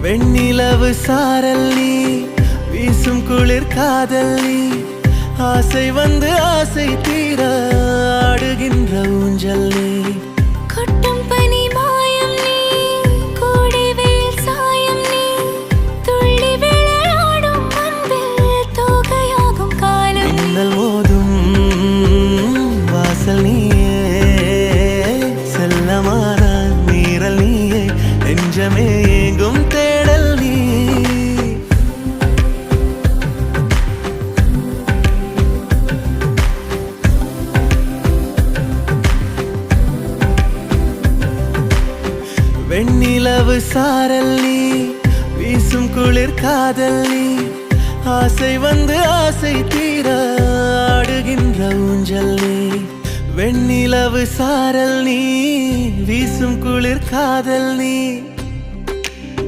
வெண்ணிலவு சாரல் நீ, வீசும் குளிர் காதல் நீ, ஆசை வந்து ஆசை தீர ஆடுகின்ற ஊஞ்சல் நீ. கொட்டும் பனி மாயம் நீ, கோடை வெயில் சாயம் நீ, துள்ளி விளையாடும் அன்பில் தோகையாகும் காலம் நீ. மின்னல் மோதும் வாசல் நீயே, செல்லமான நீரல் நீயே, நெஞ்சமே ஏங்கும் தேடல் நீ. வெண்ணிலவு சாரல் நீ, வீசும் குளிர் காதல் நீ, ஆசை வந்து ஆசை தீர ஆடுகின்ற ஊஞ்சல் நீ. வெண்ணிலவு சாரல் நீ, வீசும் குளிர் காதல் நீ,